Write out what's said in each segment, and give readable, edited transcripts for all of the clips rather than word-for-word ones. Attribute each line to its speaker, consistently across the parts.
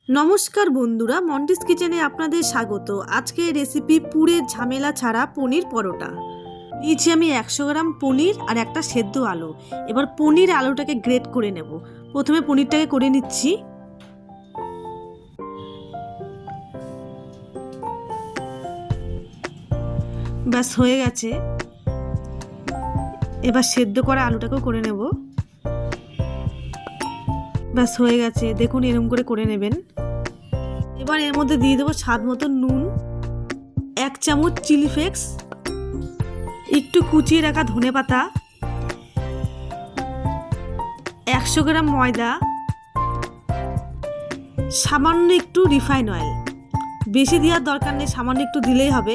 Speaker 1: নমস্কার বন্ধুরা, মন্টিস কিচেনে আপনাদের স্বাগত। আজকে রেসিপি পুরের ঝামেলা ছাড়া পনির পরোটা। নিয়েছি আমি 100 গ্রাম পনির আর একটা সেদ্ধ আলু। এবার পনির আলুটাকে গ্রেট করে নেব। প্রথমে পনিরটাকে করে নিচ্ছি। ব্যাস হয়ে গেছে। এবার সেদ্ধ করা আলুটাকেও করে নেব। ব্যাস হয়ে গেছে, দেখুন এরকম করে নেবেন। এবার এর মধ্যে দিয়ে দেবো স্বাদ মতো নুন, 1 চামচ চিলি ফ্লেক্স, একটু কুচিয়ে রাখা ধনেপাতা, 100 গ্রাম ময়দা, সামান্য একটু রিফাইন অয়েল। বেশি দেওয়ার দরকার নেই, সামান্য একটু দিলেই হবে।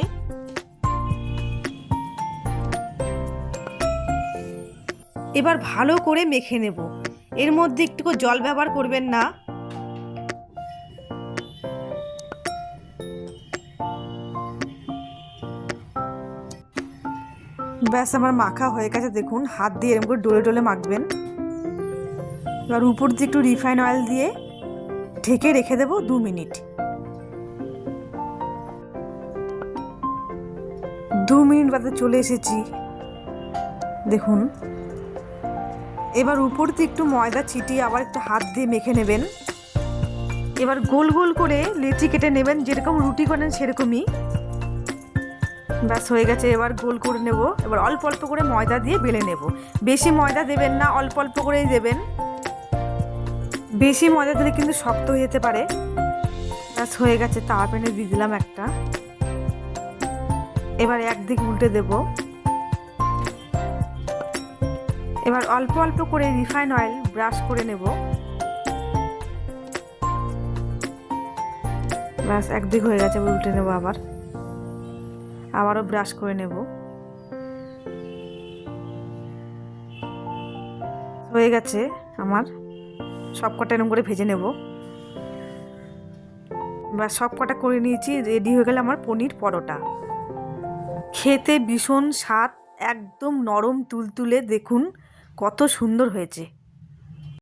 Speaker 1: এবার ভালো করে মেখে নেব। এর মধ্যে একটুকু জল ব্যবহার করবেন না। ব্যাস আমার মাখা হয়ে গেছে, দেখুন হাত দিয়ে এরকম করে ডলে ডলে মাখবেন। এবার উপর দিয়ে একটু রিফাইন অয়েল দিয়ে ঢেকে রেখে দেবো 2 মিনিট। 2 মিনিট বাদে চলে এসেছি, দেখুন। এবার উপর দিয়ে একটু ময়দা ছিটিয়ে আবার একটু হাত দিয়ে মেখে নেবেন। এবার গোল গোল করে লেচি কেটে নেবেন, যেরকম রুটি করেন সেরকমই। ব্যাস হয়ে গেছে, এবার গোল করে নেব। এবার অল্প অল্প করে ময়দা দিয়ে বেলে নেব। বেশি ময়দা দেবেন না, অল্প অল্প করেই দেবেন। বেশি ময়দা দিলে কিন্তু শক্ত হয়ে যেতে পারে। ব্যাস হয়ে গেছে, তাওয়া প্যানে দিয়ে দিলাম একটা। এবার একদিক উল্টে দেব। এবার অল্প অল্প করে রিফাইন অয়েল ব্রাশ করে নেব। ব্যাস একদিক হয়ে গেছে, উল্টে নেব। আবারও ব্রাশ করে নেব। হয়ে গেছে আমার, সব কটা এরকম করে ভেজে নেব। ব্যাস সব কটা করে নিয়েছি, রেডি হয়ে গেলে আমার পনির পরোটা। খেতে ভীষণ স্বাদ, একদম নরম তুলতুলে, দেখুন কত সুন্দর হয়েছে।